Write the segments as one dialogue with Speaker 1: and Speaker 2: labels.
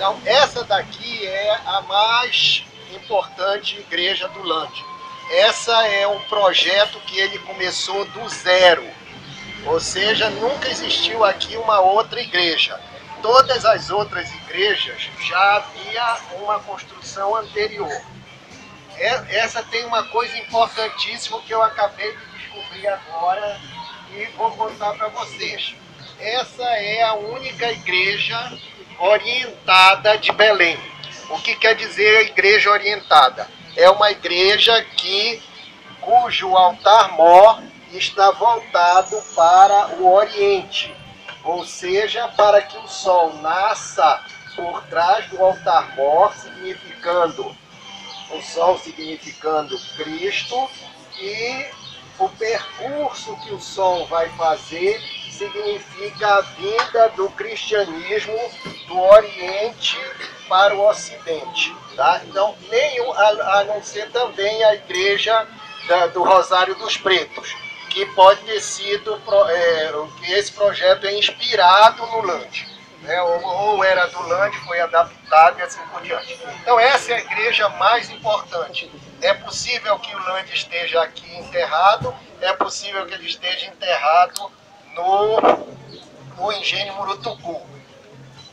Speaker 1: Então, essa daqui é a mais importante igreja do Lande. Essa é um projeto que ele começou do zero, ou seja, nunca existiu aqui uma outra igreja. Todas as outras igrejas já havia uma construção anterior. Essa tem uma coisa importantíssima que eu acabei de descobrir agora e vou contar para vocês. Essa é a única igreja orientada de Belém. O que quer dizer igreja orientada? É uma igreja cujo altar-mor está voltado para o Oriente, ou seja, para que o sol nasça por trás do altar-mor, significando o sol significando Cristo, e o percurso que o sol vai fazer significa a vinda do cristianismo do Oriente para o Ocidente. Tá? Então, a não ser também a igreja do Rosário dos Pretos, que pode ter sido, que esse projeto é inspirado no Lande, né? Ou era do Lande, foi adaptado e assim por diante. Então essa é a igreja mais importante. É possível que o Lande esteja aqui enterrado, é possível que ele esteja enterrado no Engenho Murutucu.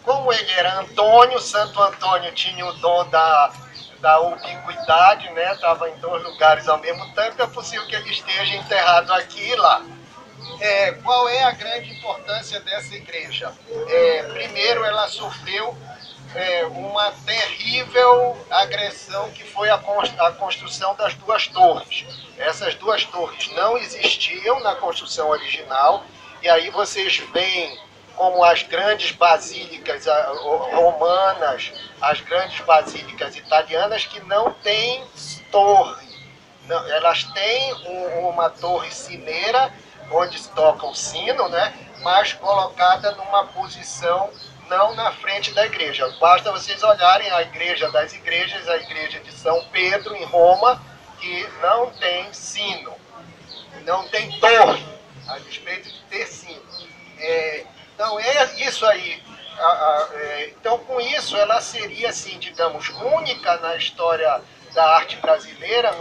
Speaker 1: Como ele era Antônio, Santo Antônio tinha o dom da ubiquidade, né? Estava em 2 lugares ao mesmo tempo, é possível que ele esteja enterrado aqui e lá. Qual é a grande importância dessa igreja? Primeiro, ela sofreu uma terrível agressão, que foi a construção das 2 torres. Essas 2 torres não existiam na construção original, e aí vocês veem como as grandes basílicas romanas, as grandes basílicas italianas, que não têm torre. Não, elas têm uma torre sineira, onde se toca o sino, né? Mas colocada numa posição não na frente da igreja. Basta vocês olharem a igreja das igrejas, a igreja de São Pedro, em Roma, que não tem sino, não tem torre, a despeito de ter sino. Então é isso aí. Então com isso ela seria, assim, digamos, única na história da arte brasileira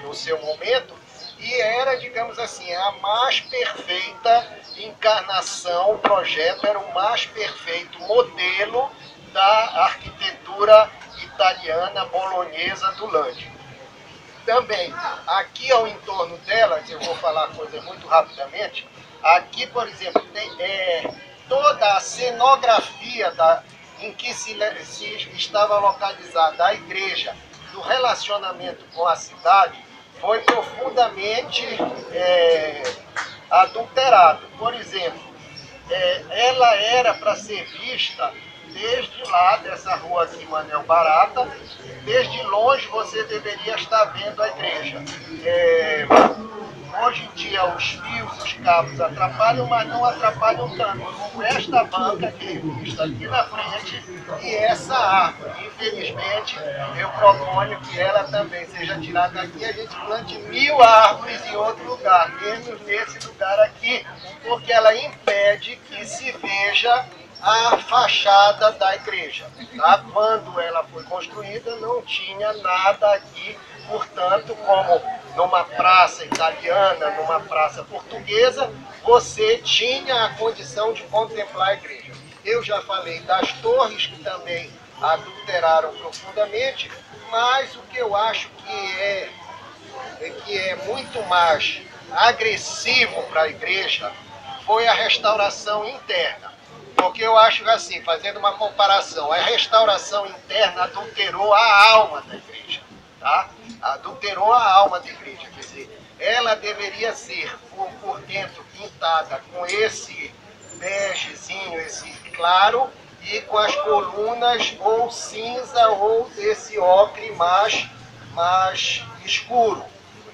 Speaker 1: no seu momento, e era, digamos assim, a mais perfeita encarnação, o projeto era o mais perfeito modelo da arquitetura italiana bolonhesa do Lande. Também, aqui ao entorno delas, eu vou falar coisas muito rapidamente, aqui, por exemplo, tem toda a cenografia em que se estava localizada a igreja, do relacionamento com a cidade, foi profundamente adulterado. Por exemplo, ela era para ser vista desde lá dessa rua aqui, Manuel Barata. Desde longe você deveria estar vendo a igreja. Hoje em dia os fios, os cabos atrapalham, mas não atrapalham tanto como esta banca que é vista aqui na frente e essa árvore. Infelizmente, eu proponho que ela também seja tirada daqui e a gente plante 1000 árvores em outro lugar, menos nesse lugar aqui, porque ela impede que se veja a fachada da igreja. Tá? Quando ela foi construída, não tinha nada aqui, portanto, como numa praça italiana, numa praça portuguesa, você tinha a condição de contemplar a igreja. Eu já falei das torres, que também adulteraram profundamente, mas o que eu acho que é muito mais agressivo para a igreja foi a restauração interna. Porque eu acho que, assim, fazendo uma comparação, a restauração interna adulterou a alma da igreja. Tá? Adulterou a alma da igreja, quer dizer, ela deveria ser por dentro pintada com esse begezinho, esse claro, e com as colunas ou cinza ou esse ocre mais escuro.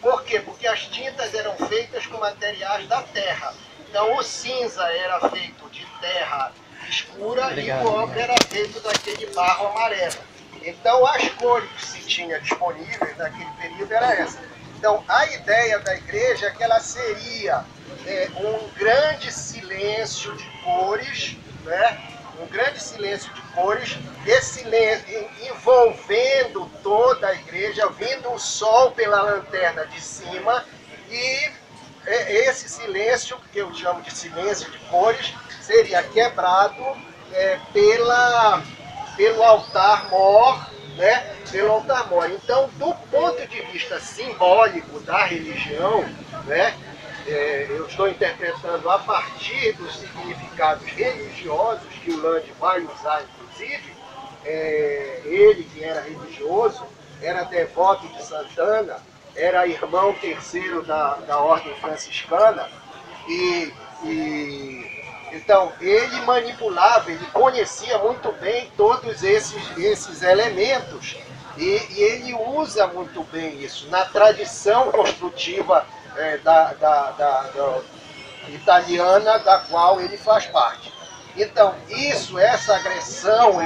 Speaker 1: Por quê? Porque as tintas eram feitas com materiais da terra. Então o cinza era feito de terra escura. Obrigado. E o ocre era feito daquele barro amarelo. Então as cores que se tinha disponíveis naquele período era essa. Então a ideia da igreja é que ela seria um grande silêncio de cores, né? Um grande silêncio de cores, esse silêncio envolvendo toda a igreja, vindo o sol pela lanterna de cima, e esse silêncio, que eu chamo de silêncio de cores, seria quebrado pelo altar-mor, né? Pelo altar-mor. Então, do ponto de vista simbólico da religião, né? Eu estou interpretando a partir dos significados religiosos que o Lande vai usar, inclusive. Ele, que era religioso, era devoto de Santana, era irmão terceiro da ordem franciscana, então ele manipulava, ele conhecia muito bem todos esses elementos, e ele usa muito bem isso na tradição construtiva italiana, da qual ele faz parte. Então, essa agressão,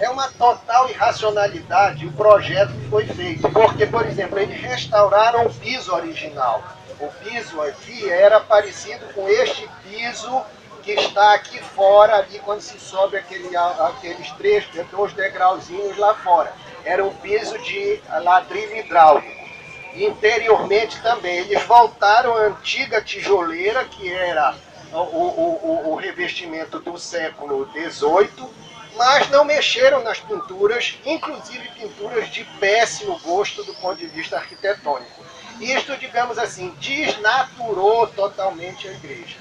Speaker 1: é uma total irracionalidade o projeto que foi feito. Porque, por exemplo, eles restauraram o piso original. O piso aqui era parecido com este piso que está aqui fora, ali quando se sobe aqueles dois degrauzinhos lá fora. Era um piso de ladrilho hidráulico. Interiormente também, eles voltaram à antiga tijoleira, que era o revestimento do século XVIII, mas não mexeram nas pinturas, inclusive pinturas de péssimo gosto do ponto de vista arquitetônico. Isto, digamos assim, desnaturou totalmente a igreja.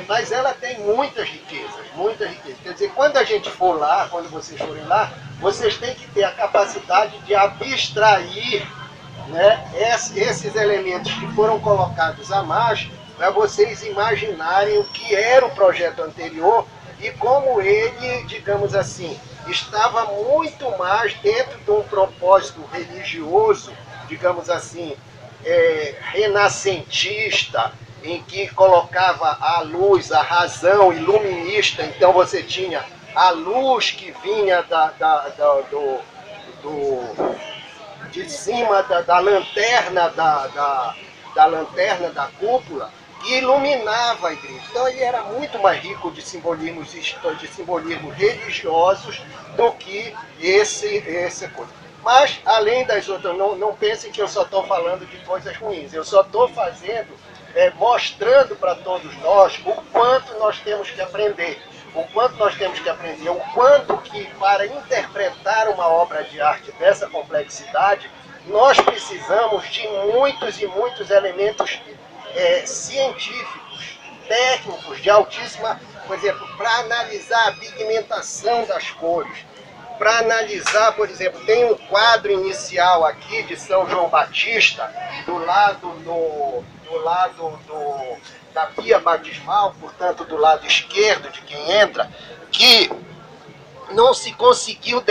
Speaker 1: Mas ela tem muitas riquezas, muitas riquezas. Quer dizer, quando a gente for lá, quando vocês forem lá, vocês têm que ter a capacidade de abstrair, né, esses elementos que foram colocados a mais, para vocês imaginarem o que era o projeto anterior e como ele, digamos assim, estava muito mais dentro de um propósito religioso, digamos assim, renascentista, em que colocava a luz, a razão iluminista. Então você tinha a luz que vinha de cima da lanterna da lanterna da cúpula, que iluminava a igreja. Então ele era muito mais rico de simbolismos religiosos do que essa coisa. Mas, além das outras, não pensem que eu só estou falando de coisas ruins. Eu só estou mostrando para todos nós o quanto nós temos que aprender. O quanto que, para interpretar uma obra de arte dessa complexidade, nós precisamos de muitos e muitos elementos científicos, técnicos, de altíssima, por exemplo, para analisar a pigmentação das cores, para analisar, por exemplo, tem um quadro inicial aqui de São João Batista, do lado da pia batismal, portanto do lado esquerdo de quem entra, que não se conseguiu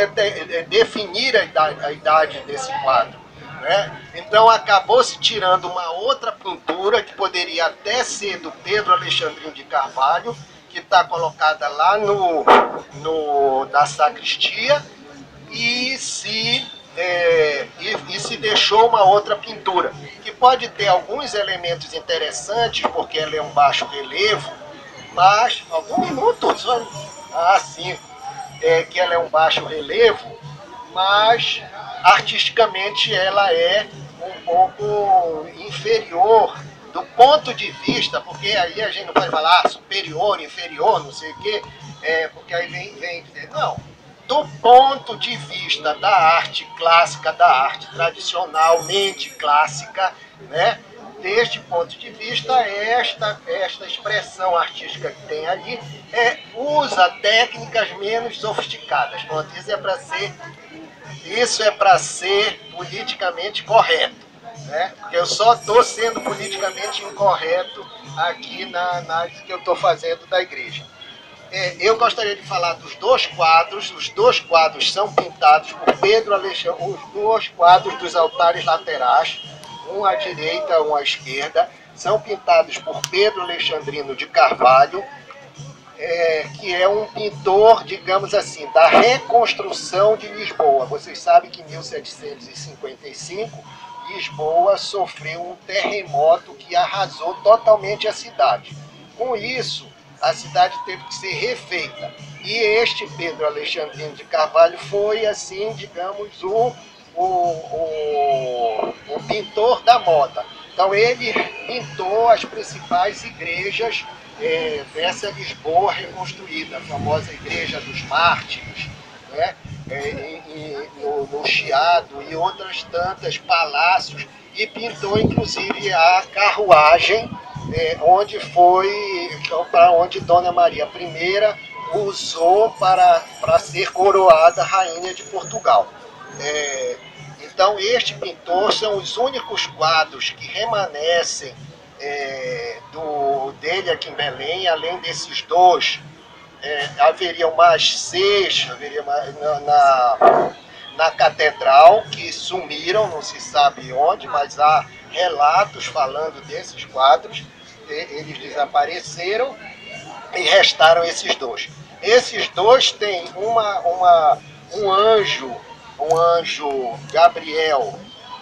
Speaker 1: definir a idade desse quadro, né? Então acabou se tirando uma outra pintura que poderia até ser do Pedro Alexandrino de Carvalho, que está colocada lá na sacristia, e se deixou uma outra pintura, que pode ter alguns elementos interessantes, porque ela é um baixo relevo, mas, algum minuto, assim, que ela é um baixo relevo, mas artisticamente ela é um pouco inferior do ponto de vista, porque aí a gente não pode falar superior, inferior, não sei o quê, porque aí vem dizer, não, do ponto de vista da arte clássica, da arte tradicionalmente clássica, né? Deste ponto de vista, esta expressão artística que tem ali usa técnicas menos sofisticadas. Pronto, isso é para ser politicamente correto, né? Porque eu só estou sendo politicamente incorreto aqui na que eu estou fazendo da igreja. Eu gostaria de falar dos dois quadros. Os dois quadros são pintados por Pedro Alexandre, os dois quadros dos altares laterais, um à direita, um à esquerda, são pintados por Pedro Alexandrino de Carvalho, que é um pintor, digamos assim, da reconstrução de Lisboa. Vocês sabem que em 1755, Lisboa sofreu um terremoto que arrasou totalmente a cidade. Com isso, a cidade teve que ser refeita. E este Pedro Alexandrino de Carvalho foi, assim, digamos, o pintor da moda. Então ele pintou as principais igrejas dessa Lisboa reconstruída, a famosa Igreja dos Mártires, né? No Chiado e outras tantas palácios, e pintou inclusive a carruagem para onde Dona Maria I usou para ser coroada rainha de Portugal. Então este pintor são os únicos quadros que remanescem dele aqui em Belém. Além desses dois, haveriam mais 6, na catedral, que sumiram, não se sabe onde, mas há relatos falando desses quadros. Eles desapareceram e restaram esses dois. Esses dois têm um anjo Gabriel,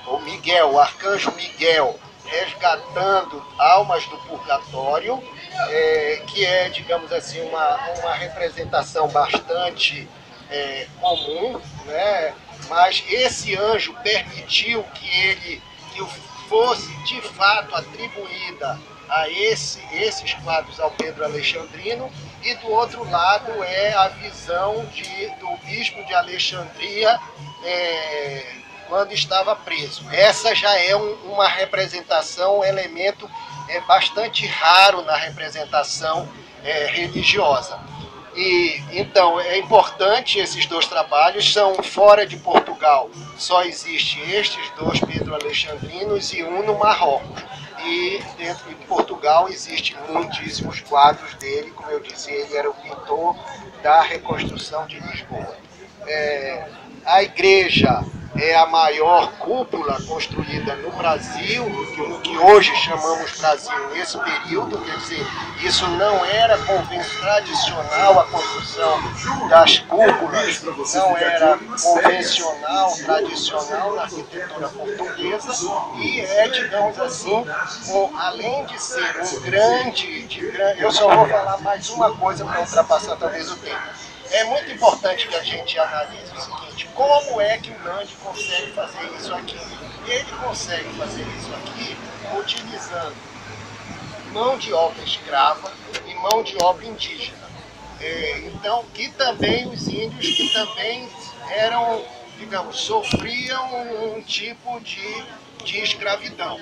Speaker 1: ou Miguel, o arcanjo Miguel, resgatando almas do purgatório, que é, digamos assim, uma representação bastante comum, né? Mas esse anjo permitiu que fosse de fato atribuída a esses quadros ao Pedro Alexandrino, e do outro lado é a visão do bispo de Alexandria quando estava preso. Essa já é uma representação, um elemento bastante raro na representação religiosa. E então é importante, esses dois trabalhos são fora de Portugal. Só existe estes dois Pedro Alexandrinos e um no Marrocos. E dentro de Portugal existem muitíssimos quadros dele. Como eu disse, ele era o pintor da reconstrução de Lisboa. A igreja é a maior cúpula construída no Brasil, no que hoje chamamos Brasil nesse período. Quer dizer, isso não era tradicional, a construção das cúpulas não era convencional, tradicional na arquitetura portuguesa, e digamos assim, além de ser um grande... Eu só vou falar mais uma coisa para ultrapassar talvez o tempo. É muito importante que a gente analise o seguinte: como é que o Lande consegue fazer isso aqui? Ele consegue fazer isso aqui utilizando mão de obra escrava e mão de obra indígena. Então, que também os índios que também eram, digamos, sofriam um tipo de escravidão.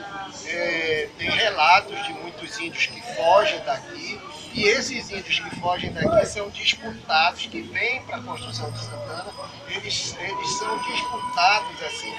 Speaker 1: Tem relatos de muitos índios que fogem daqui, e esses índios que fogem daqui são disputados, que vêm para a construção de Santana, eles são disputados assim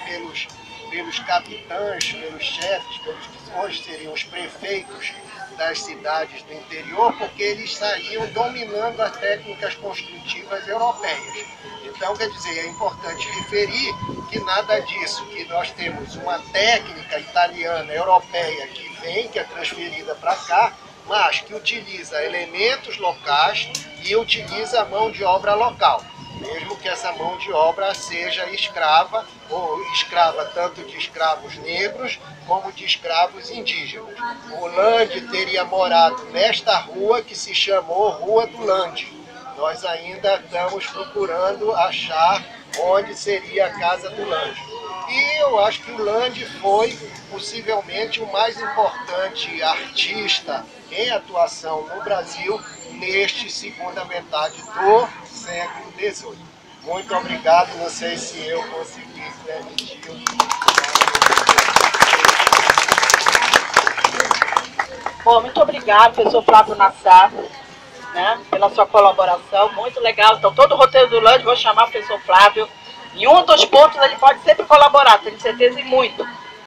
Speaker 1: pelos capitães, pelos chefes, pelos que hoje seriam os prefeitos das cidades do interior, porque eles saíam dominando as técnicas construtivas europeias. Então, quer dizer, é importante referir que nada disso, que nós temos uma técnica italiana, europeia, que é transferida para cá, mas que utiliza elementos locais e utiliza a mão de obra local, mesmo que essa mão de obra seja escrava, ou escrava tanto de escravos negros como de escravos indígenas. O Lande teria morado nesta rua que se chamou Rua do Lande. Nós ainda estamos procurando achar onde seria a casa do Lande. E eu acho que o Lande foi possivelmente o mais importante artista em atuação no Brasil neste segunda metade do século XVIII. Muito obrigado, não sei se eu consegui permitir.
Speaker 2: Bom, muito obrigado, professor Flávio Nassar, né, pela sua colaboração, muito legal. Então, todo o roteiro do Lande, vou chamar o professor Flávio. Em um dos pontos ele pode sempre colaborar, tenho certeza, e muito.